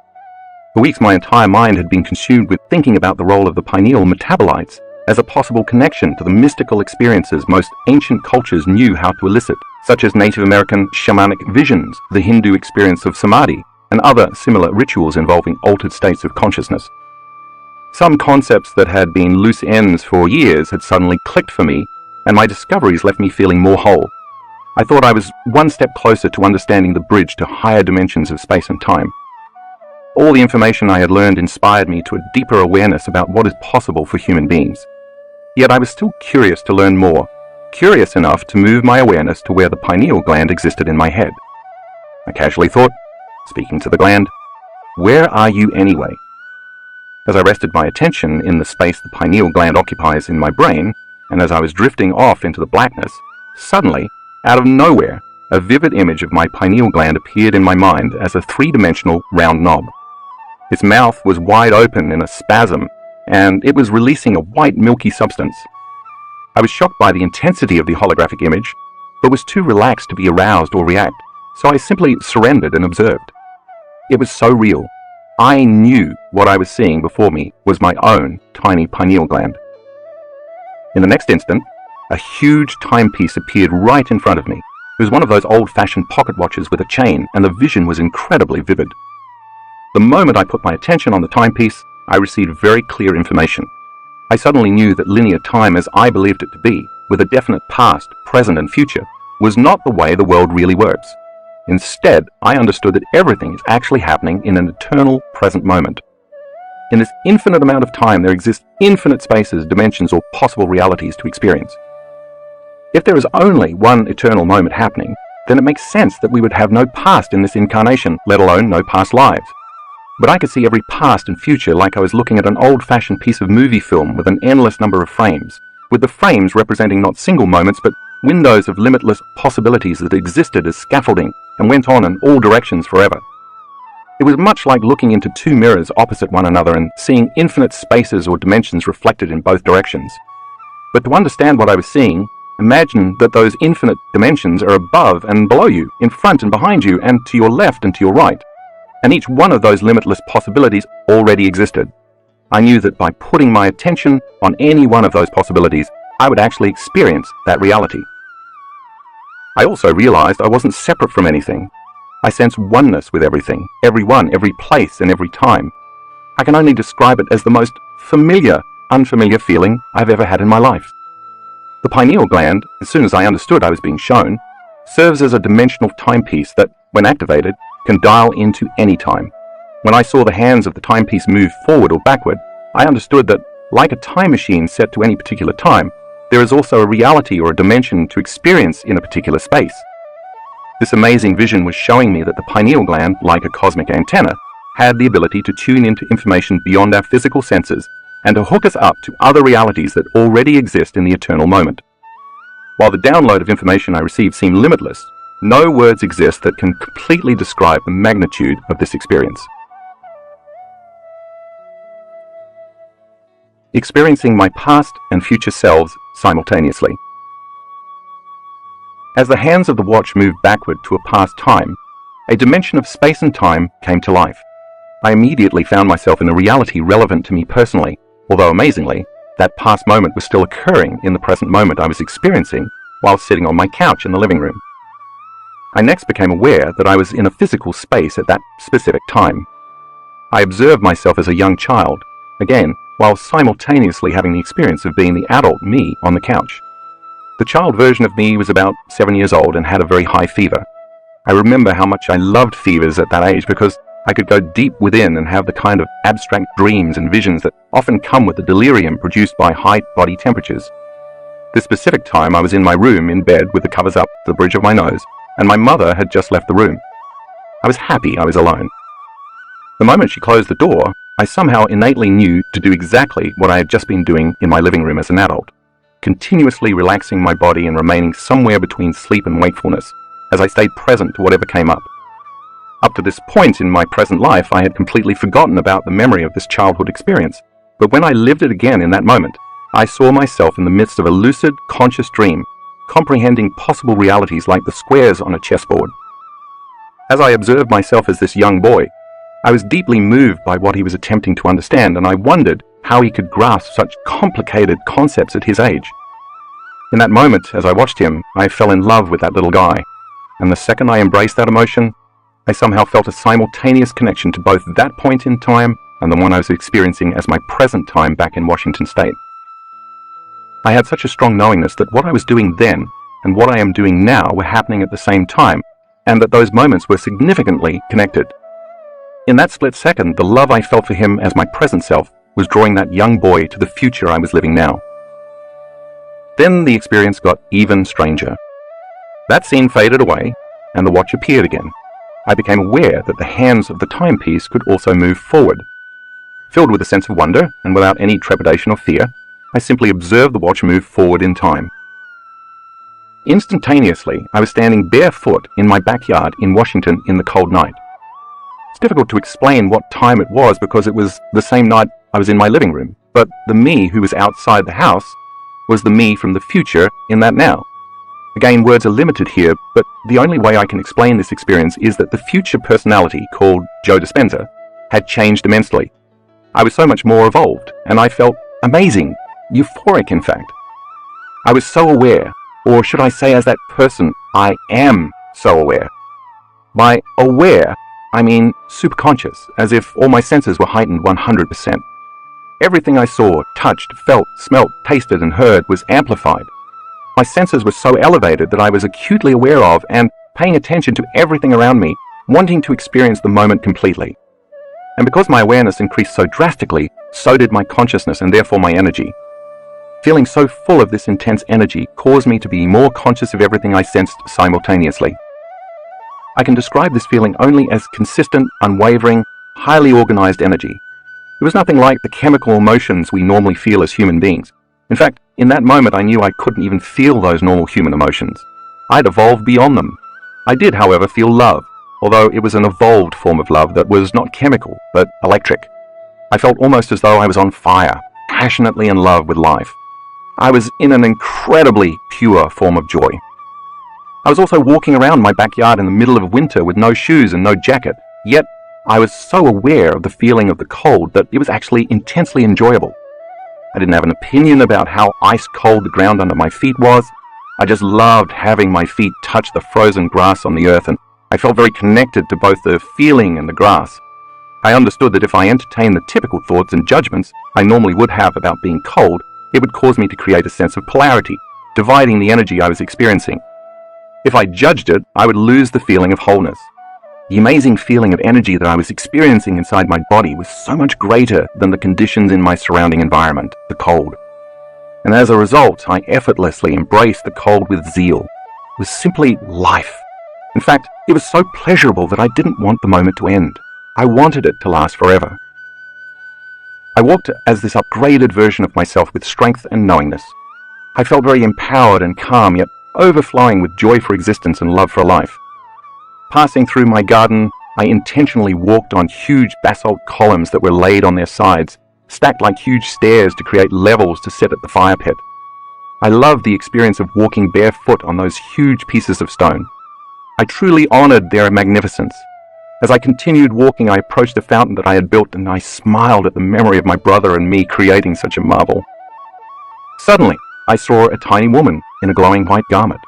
For weeks my entire mind had been consumed with thinking about the role of the pineal metabolites as a possible connection to the mystical experiences most ancient cultures knew how to elicit, such as Native American shamanic visions, the Hindu experience of samadhi, and other similar rituals involving altered states of consciousness. Some concepts that had been loose ends for years had suddenly clicked for me, and my discoveries left me feeling more whole. I thought I was one step closer to understanding the bridge to higher dimensions of space and time. All the information I had learned inspired me to a deeper awareness about what is possible for human beings. Yet I was still curious to learn more, curious enough to move my awareness to where the pineal gland existed in my head. I casually thought, speaking to the gland, "Where are you anyway?" As I rested my attention in the space the pineal gland occupies in my brain, and as I was drifting off into the blackness, suddenly, out of nowhere, a vivid image of my pineal gland appeared in my mind as a three-dimensional round knob. Its mouth was wide open in a spasm, and it was releasing a white milky substance. I was shocked by the intensity of the holographic image, but was too relaxed to be aroused or react, so I simply surrendered and observed. It was so real. I knew what I was seeing before me was my own tiny pineal gland. In the next instant, a huge timepiece appeared right in front of me. It was one of those old-fashioned pocket watches with a chain, and the vision was incredibly vivid. The moment I put my attention on the timepiece, I received very clear information. I suddenly knew that linear time as I believed it to be, with a definite past, present, and future, was not the way the world really works. Instead, I understood that everything is actually happening in an eternal present moment. In this infinite amount of time, there exist infinite spaces, dimensions, or possible realities to experience. If there is only one eternal moment happening, then it makes sense that we would have no past in this incarnation, let alone no past lives. But I could see every past and future like I was looking at an old-fashioned piece of movie film with an endless number of frames, with the frames representing not single moments but windows of limitless possibilities that existed as scaffolding and went on in all directions forever. It was much like looking into two mirrors opposite one another and seeing infinite spaces or dimensions reflected in both directions. But to understand what I was seeing, imagine that those infinite dimensions are above and below you, in front and behind you, and to your left and to your right. And each one of those limitless possibilities already existed. I knew that by putting my attention on any one of those possibilities, I would actually experience that reality. I also realized I wasn't separate from anything. I sensed oneness with everything, everyone, every place, and every time. I can only describe it as the most familiar, unfamiliar feeling I've ever had in my life. The pineal gland, as soon as I understood I was being shown, serves as a dimensional timepiece that, when activated, can dial into any time. When I saw the hands of the timepiece move forward or backward, I understood that, like a time machine set to any particular time, there is also a reality or a dimension to experience in a particular space. This amazing vision was showing me that the pineal gland, like a cosmic antenna, had the ability to tune into information beyond our physical senses and to hook us up to other realities that already exist in the eternal moment. While the download of information I received seemed limitless, no words exist that can completely describe the magnitude of this experience. Experiencing my past and future selves simultaneously. As the hands of the watch moved backward to a past time, a dimension of space and time came to life. I immediately found myself in a reality relevant to me personally, although amazingly, that past moment was still occurring in the present moment I was experiencing while sitting on my couch in the living room. I next became aware that I was in a physical space at that specific time. I observed myself as a young child, again, while simultaneously having the experience of being the adult me on the couch. The child version of me was about 7 years old and had a very high fever. I remember how much I loved fevers at that age because I could go deep within and have the kind of abstract dreams and visions that often come with the delirium produced by high body temperatures. This specific time I was in my room in bed with the covers up to the bridge of my nose, and my mother had just left the room. I was happy I was alone. The moment she closed the door, I somehow innately knew to do exactly what I had just been doing in my living room as an adult, continuously relaxing my body and remaining somewhere between sleep and wakefulness as I stayed present to whatever came up. Up to this point in my present life, I had completely forgotten about the memory of this childhood experience, but when I lived it again in that moment, I saw myself in the midst of a lucid, conscious dream, comprehending possible realities like the squares on a chessboard. As I observed myself as this young boy, I was deeply moved by what he was attempting to understand, and I wondered how he could grasp such complicated concepts at his age. In that moment, as I watched him, I fell in love with that little guy, and the second I embraced that emotion, I somehow felt a simultaneous connection to both that point in time and the one I was experiencing as my present time back in Washington State. I had such a strong knowingness that what I was doing then and what I am doing now were happening at the same time, and that those moments were significantly connected. In that split second, the love I felt for him as my present self was drawing that young boy to the future I was living now. Then the experience got even stranger. That scene faded away, and the watch appeared again. I became aware that the hands of the timepiece could also move forward. Filled with a sense of wonder, and without any trepidation or fear, I simply observed the watch move forward in time. Instantaneously, I was standing barefoot in my backyard in Washington in the cold night. It's difficult to explain what time it was because it was the same night I was in my living room, but the me who was outside the house was the me from the future in that now. Again, words are limited here, but the only way I can explain this experience is that the future personality, called Joe Dispenza, had changed immensely. I was so much more evolved, and I felt amazing, euphoric in fact. I was so aware, or should I say as that person, I am so aware. By aware, I mean superconscious, as if all my senses were heightened 100%. Everything I saw, touched, felt, smelt, tasted, and heard was amplified. My senses were so elevated that I was acutely aware of and paying attention to everything around me, wanting to experience the moment completely. And because my awareness increased so drastically, so did my consciousness and therefore my energy. Feeling so full of this intense energy caused me to be more conscious of everything I sensed simultaneously. I can describe this feeling only as consistent, unwavering, highly organized energy. It was nothing like the chemical emotions we normally feel as human beings. In fact, in that moment I knew I couldn't even feel those normal human emotions. I'd evolved beyond them. I did, however, feel love, although it was an evolved form of love that was not chemical, but electric. I felt almost as though I was on fire, passionately in love with life. I was in an incredibly pure form of joy. I was also walking around my backyard in the middle of winter with no shoes and no jacket, yet I was so aware of the feeling of the cold that it was actually intensely enjoyable. I didn't have an opinion about how ice cold the ground under my feet was. I just loved having my feet touch the frozen grass on the earth, and I felt very connected to both the feeling and the grass. I understood that if I entertained the typical thoughts and judgments I normally would have about being cold, it would cause me to create a sense of polarity, dividing the energy I was experiencing. If I judged it, I would lose the feeling of wholeness. The amazing feeling of energy that I was experiencing inside my body was so much greater than the conditions in my surrounding environment, the cold. And as a result, I effortlessly embraced the cold with zeal. It was simply life. In fact, it was so pleasurable that I didn't want the moment to end. I wanted it to last forever. I walked as this upgraded version of myself with strength and knowingness. I felt very empowered and calm, yet overflowing with joy for existence and love for life. Passing through my garden, I intentionally walked on huge basalt columns that were laid on their sides, stacked like huge stairs to create levels to sit at the fire pit. I loved the experience of walking barefoot on those huge pieces of stone. I truly honored their magnificence. As I continued walking, I approached a fountain that I had built, and I smiled at the memory of my brother and me creating such a marvel. Suddenly, I saw a tiny woman in a glowing white garment.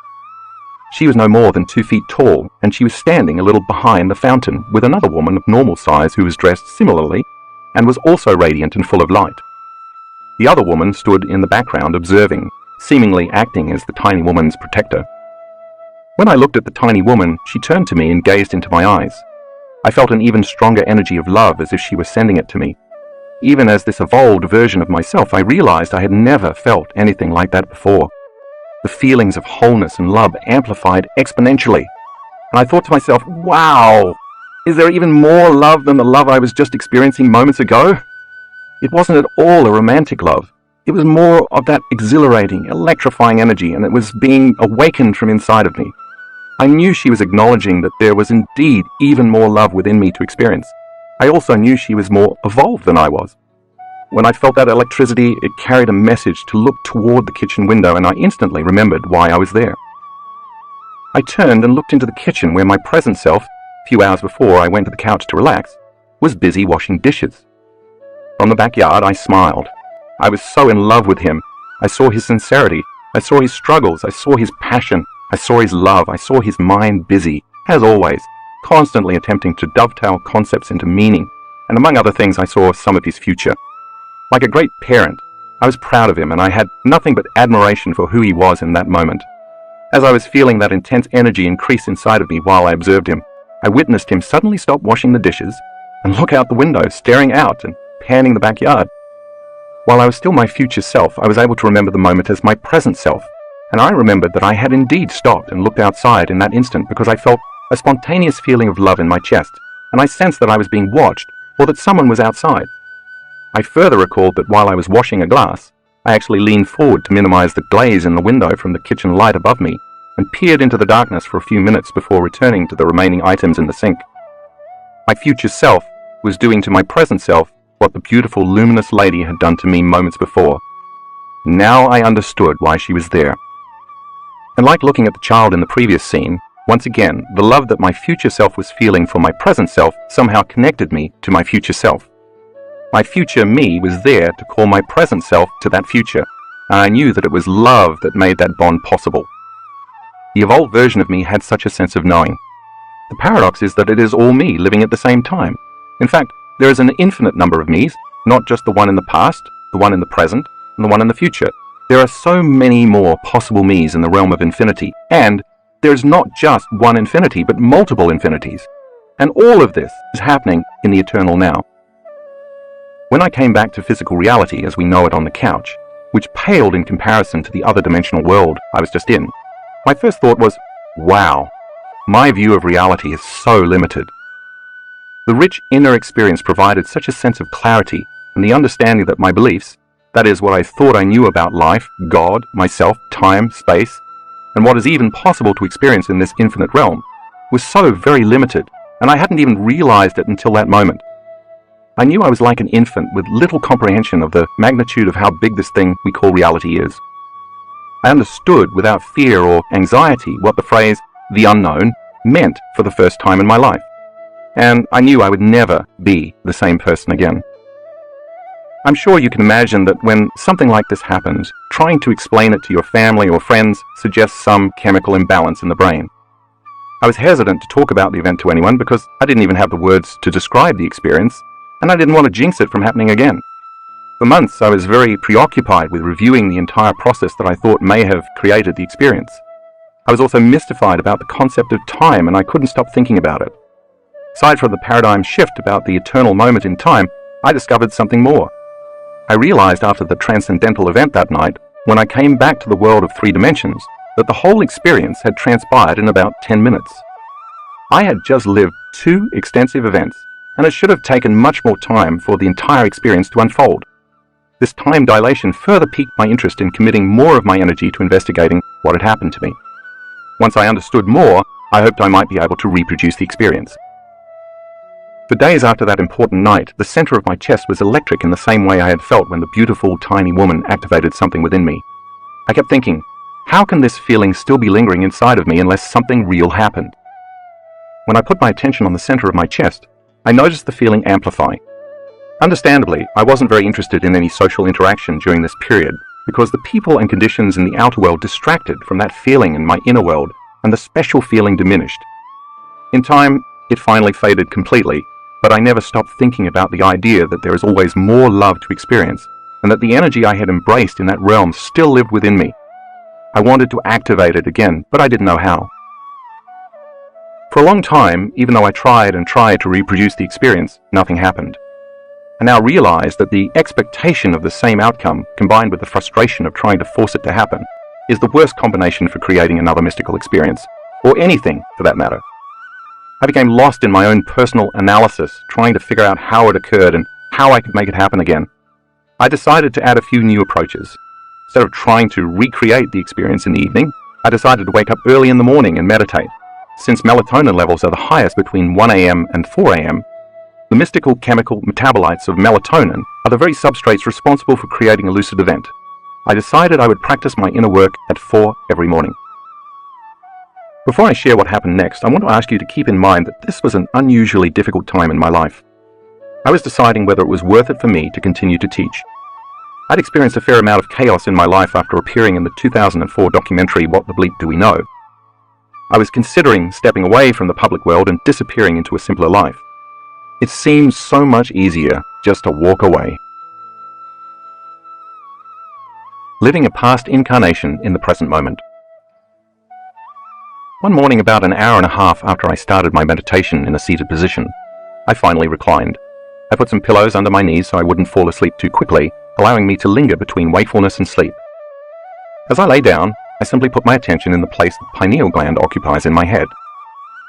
She was no more than 2 feet tall, and she was standing a little behind the fountain with another woman of normal size who was dressed similarly and was also radiant and full of light. The other woman stood in the background observing, seemingly acting as the tiny woman's protector. When I looked at the tiny woman, she turned to me and gazed into my eyes. I felt an even stronger energy of love as if she was sending it to me. Even as this evolved version of myself, I realized I had never felt anything like that before. the feelings of wholeness and love amplified exponentially. And I thought to myself, wow, is there even more love than the love I was just experiencing moments ago? It wasn't at all a romantic love. It was more of that exhilarating, electrifying energy, and it was being awakened from inside of me. I knew she was acknowledging that there was indeed even more love within me to experience. I also knew she was more evolved than I was. When I felt that electricity, it carried a message to look toward the kitchen window, and I instantly remembered why I was there. I turned and looked into the kitchen where my present self, a few hours before I went to the couch to relax, was busy washing dishes. From the backyard, I smiled. I was so in love with him. I saw his sincerity. I saw his struggles. I saw his passion. I saw his love. I saw his mind busy, as always, constantly attempting to dovetail concepts into meaning. And among other things, I saw some of his future. Like a great parent, I was proud of him, and I had nothing but admiration for who he was in that moment. As I was feeling that intense energy increase inside of me while I observed him, I witnessed him suddenly stop washing the dishes and look out the window, staring out and panning the backyard. While I was still my future self, I was able to remember the moment as my present self, and I remembered that I had indeed stopped and looked outside in that instant because I felt a spontaneous feeling of love in my chest, and I sensed that I was being watched or that someone was outside. I further recalled that while I was washing a glass, I actually leaned forward to minimize the glaze in the window from the kitchen light above me and peered into the darkness for a few minutes before returning to the remaining items in the sink. My future self was doing to my present self what the beautiful luminous lady had done to me moments before. Now I understood why she was there. And like looking at the child in the previous scene, once again, the love that my future self was feeling for my present self somehow connected me to my future self. My future me was there to call my present self to that future, and I knew that it was love that made that bond possible. The evolved version of me had such a sense of knowing. The paradox is that it is all me living at the same time. In fact, there is an infinite number of me's, not just the one in the past, the one in the present, and the one in the future. There are so many more possible me's in the realm of infinity, and there is not just one infinity, but multiple infinities. And all of this is happening in the eternal now. When I came back to physical reality as we know it on the couch, which paled in comparison to the other dimensional world I was just in, my first thought was, wow, my view of reality is so limited. The rich inner experience provided such a sense of clarity and the understanding that my beliefs, that is, what I thought I knew about life, God, myself, time, space, and what is even possible to experience in this infinite realm, was so very limited, and I hadn't even realized it until that moment. I knew I was like an infant with little comprehension of the magnitude of how big this thing we call reality is. I understood without fear or anxiety what the phrase, the unknown, meant for the first time in my life. And I knew I would never be the same person again. I'm sure you can imagine that when something like this happens, trying to explain it to your family or friends suggests some chemical imbalance in the brain. I was hesitant to talk about the event to anyone because I didn't even have the words to describe the experience, and I didn't want to jinx it from happening again. For months, I was very preoccupied with reviewing the entire process that I thought may have created the experience. I was also mystified about the concept of time, and I couldn't stop thinking about it. Aside from the paradigm shift about the eternal moment in time, I discovered something more. I realized after the transcendental event that night, when I came back to the world of 3 dimensions, that the whole experience had transpired in about 10 minutes. I had just lived 2 extensive events, and it should have taken much more time for the entire experience to unfold. This time dilation further piqued my interest in committing more of my energy to investigating what had happened to me. Once I understood more, I hoped I might be able to reproduce the experience. For days after that important night, the center of my chest was electric in the same way I had felt when the beautiful, tiny woman activated something within me. I kept thinking, how can this feeling still be lingering inside of me unless something real happened? When I put my attention on the center of my chest, I noticed the feeling amplify. Understandably, I wasn't very interested in any social interaction during this period because the people and conditions in the outer world distracted from that feeling in my inner world, and the special feeling diminished. In time, it finally faded completely, but I never stopped thinking about the idea that there is always more love to experience, and that the energy I had embraced in that realm still lived within me. I wanted to activate it again, but I didn't know how. For a long time, even though I tried and tried to reproduce the experience, nothing happened. I now realized that the expectation of the same outcome, combined with the frustration of trying to force it to happen, is the worst combination for creating another mystical experience, or anything for that matter. I became lost in my own personal analysis, trying to figure out how it occurred and how I could make it happen again. I decided to add a few new approaches. Instead of trying to recreate the experience in the evening, I decided to wake up early in the morning and meditate. Since melatonin levels are the highest between 1 a.m. and 4 a.m., the mystical chemical metabolites of melatonin are the very substrates responsible for creating a lucid event. I decided I would practice my inner work at 4 every morning. Before I share what happened next, I want to ask you to keep in mind that this was an unusually difficult time in my life. I was deciding whether it was worth it for me to continue to teach. I'd experienced a fair amount of chaos in my life after appearing in the 2004 documentary What the Bleep Do We Know? I was considering stepping away from the public world and disappearing into a simpler life. It seemed so much easier just to walk away. Living a past incarnation in the present moment. One morning, about an hour and a half after I started my meditation in a seated position, I finally reclined. I put some pillows under my knees so I wouldn't fall asleep too quickly, allowing me to linger between wakefulness and sleep. As I lay down, I simply put my attention in the place the pineal gland occupies in my head.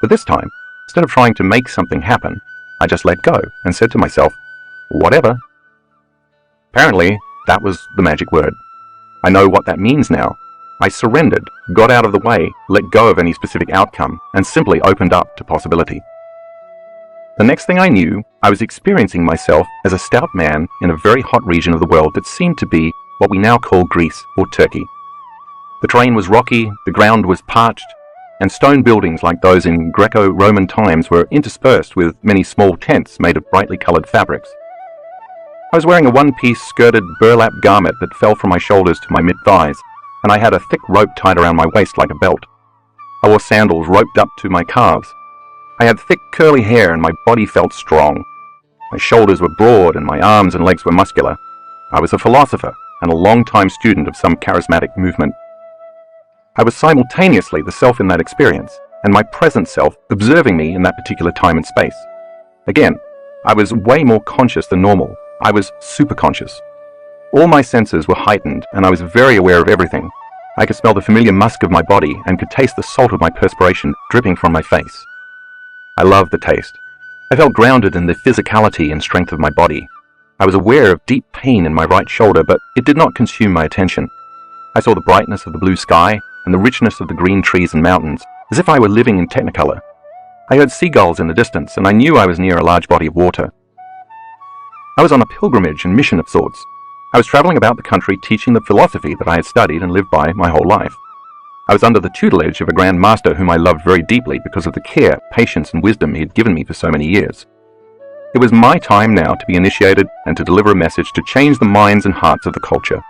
But this time, instead of trying to make something happen, I just let go and said to myself, whatever. Apparently, that was the magic word. I know what that means now. I surrendered, got out of the way, let go of any specific outcome, and simply opened up to possibility. The next thing I knew, I was experiencing myself as a stout man in a very hot region of the world that seemed to be what we now call Greece or Turkey. The terrain was rocky, the ground was parched, and stone buildings like those in Greco-Roman times were interspersed with many small tents made of brightly coloured fabrics. I was wearing a one-piece skirted burlap garment that fell from my shoulders to my mid-thighs, and I had a thick rope tied around my waist like a belt. I wore sandals roped up to my calves. I had thick curly hair and my body felt strong. My shoulders were broad and my arms and legs were muscular. I was a philosopher and a long-time student of some charismatic movement. I was simultaneously the self in that experience and my present self observing me in that particular time and space. Again, I was way more conscious than normal. I was super conscious. All my senses were heightened and I was very aware of everything. I could smell the familiar musk of my body and could taste the salt of my perspiration dripping from my face. I loved the taste. I felt grounded in the physicality and strength of my body. I was aware of deep pain in my right shoulder, but it did not consume my attention. I saw the brightness of the blue sky and the richness of the green trees and mountains, as if I were living in Technicolor. I heard seagulls in the distance, and I knew I was near a large body of water. I was on a pilgrimage and mission of sorts. I was traveling about the country teaching the philosophy that I had studied and lived by my whole life. I was under the tutelage of a Grand Master whom I loved very deeply because of the care, patience, and wisdom he had given me for so many years. It was my time now to be initiated and to deliver a message to change the minds and hearts of the culture.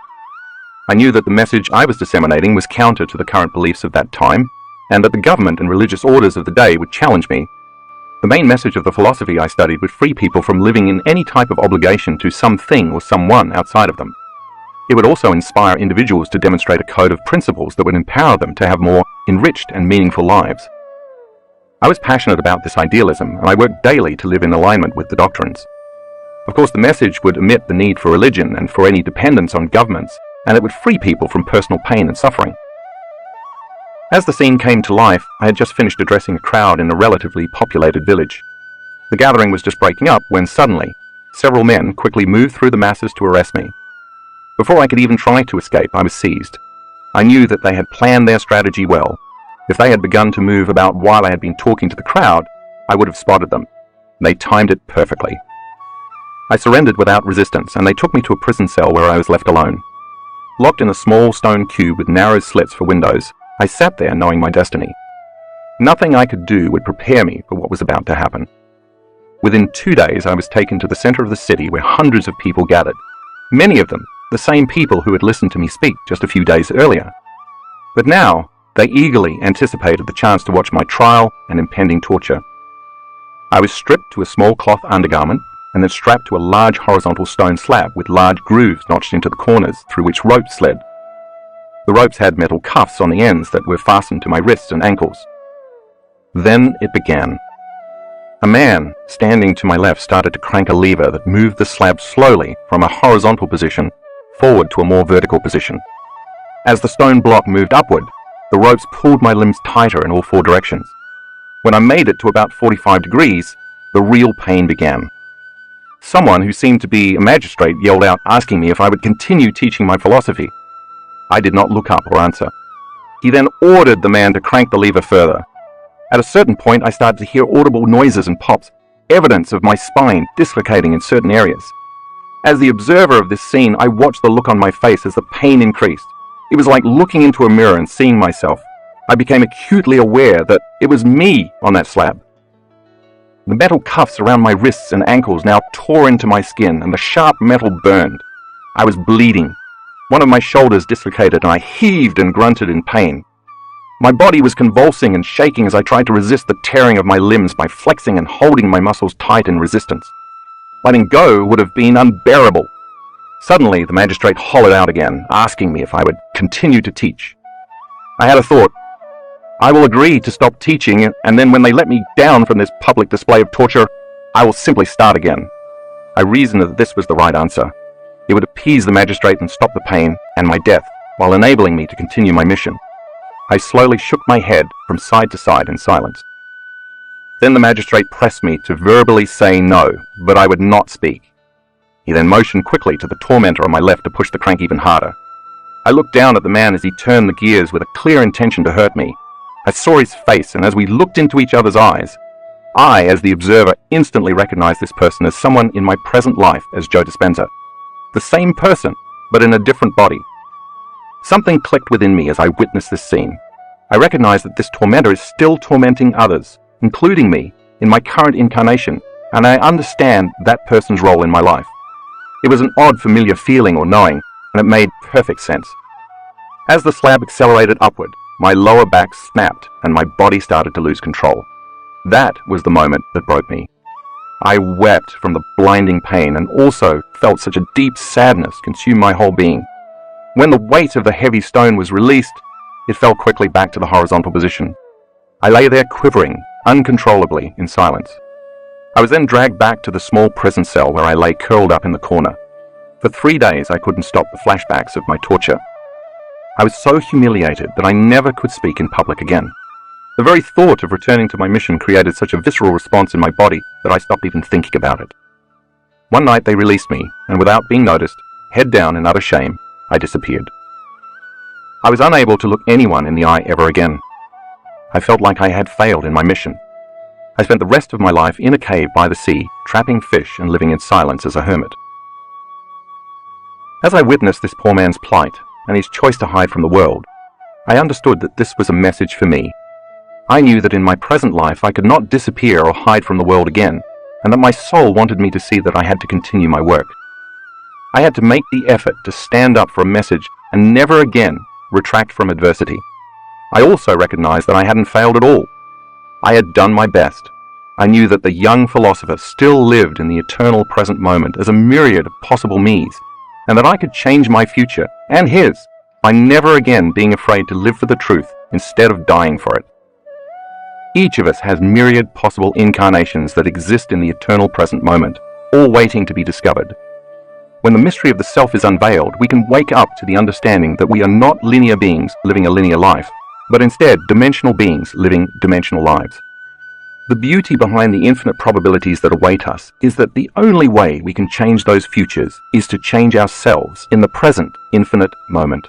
I knew that the message I was disseminating was counter to the current beliefs of that time, and that the government and religious orders of the day would challenge me. The main message of the philosophy I studied would free people from living in any type of obligation to something or someone outside of them. It would also inspire individuals to demonstrate a code of principles that would empower them to have more enriched and meaningful lives. I was passionate about this idealism, and I worked daily to live in alignment with the doctrines. Of course, the message would omit the need for religion and for any dependence on governments, and it would free people from personal pain and suffering. As the scene came to life, I had just finished addressing a crowd in a relatively populated village. The gathering was just breaking up when suddenly, several men quickly moved through the masses to arrest me. Before I could even try to escape, I was seized. I knew that they had planned their strategy well. If they had begun to move about while I had been talking to the crowd, I would have spotted them. They timed it perfectly. I surrendered without resistance, and they took me to a prison cell where I was left alone. Locked in a small stone cube with narrow slits for windows, I sat there knowing my destiny. Nothing I could do would prepare me for what was about to happen. Within 2 days, I was taken to the center of the city where hundreds of people gathered. Many of them the same people who had listened to me speak just a few days earlier. But now, they eagerly anticipated the chance to watch my trial and impending torture. I was stripped to a small cloth undergarment and then strapped to a large horizontal stone slab with large grooves notched into the corners through which ropes slid. The ropes had metal cuffs on the ends that were fastened to my wrists and ankles. Then it began. A man standing to my left started to crank a lever that moved the slab slowly from a horizontal position forward to a more vertical position. As the stone block moved upward, the ropes pulled my limbs tighter in all 4 directions. When I made it to about 45 degrees, the real pain began. Someone who seemed to be a magistrate yelled out, asking me if I would continue teaching my philosophy. I did not look up or answer. He then ordered the man to crank the lever further. At a certain point, I started to hear audible noises and pops, evidence of my spine dislocating in certain areas. As the observer of this scene, I watched the look on my face as the pain increased. It was like looking into a mirror and seeing myself. I became acutely aware that it was me on that slab. The metal cuffs around my wrists and ankles now tore into my skin, and the sharp metal burned. I was bleeding. One of my shoulders dislocated, and I heaved and grunted in pain. My body was convulsing and shaking as I tried to resist the tearing of my limbs by flexing and holding my muscles tight in resistance. Letting go would have been unbearable. Suddenly, the magistrate hollered out again, asking me if I would continue to teach. I had a thought. I will agree to stop teaching, and then when they let me down from this public display of torture, I will simply start again. I reasoned that this was the right answer. It would appease the magistrate and stop the pain and my death, while enabling me to continue my mission. I slowly shook my head from side to side in silence. Then the magistrate pressed me to verbally say no, but I would not speak. He then motioned quickly to the tormentor on my left to push the crank even harder. I looked down at the man as he turned the gears with a clear intention to hurt me. I saw his face, and as we looked into each other's eyes, I, as the observer, instantly recognized this person as someone in my present life as Joe Dispenza. The same person, but in a different body. Something clicked within me as I witnessed this scene. I recognized that this tormentor is still tormenting others, including me, in my current incarnation, and I understand that person's role in my life. It was an odd, familiar feeling or knowing, and it made perfect sense. As the slab accelerated upward, my lower back snapped and my body started to lose control. That was the moment that broke me. I wept from the blinding pain and also felt such a deep sadness consume my whole being. When the weight of the heavy stone was released, it fell quickly back to the horizontal position. I lay there quivering, uncontrollably, in silence. I was then dragged back to the small prison cell where I lay curled up in the corner. For 3 days I couldn't stop the flashbacks of my torture. I was so humiliated that I never could speak in public again. The very thought of returning to my mission created such a visceral response in my body that I stopped even thinking about it. One night they released me, and without being noticed, head down in utter shame, I disappeared. I was unable to look anyone in the eye ever again. I felt like I had failed in my mission. I spent the rest of my life in a cave by the sea, trapping fish and living in silence as a hermit. As I witnessed this poor man's plight and his choice to hide from the world, I understood that this was a message for me. I knew that in my present life I could not disappear or hide from the world again, and that my soul wanted me to see that I had to continue my work. I had to make the effort to stand up for a message and never again retract from adversity. I also recognized that I hadn't failed at all. I had done my best. I knew that the young philosopher still lived in the eternal present moment as a myriad of possible me's, and that I could change my future, and his, by never again being afraid to live for the truth instead of dying for it. Each of us has myriad possible incarnations that exist in the eternal present moment, all waiting to be discovered. When the mystery of the self is unveiled, we can wake up to the understanding that we are not linear beings living a linear life, but instead dimensional beings living dimensional lives. The beauty behind the infinite probabilities that await us is that the only way we can change those futures is to change ourselves in the present infinite moment.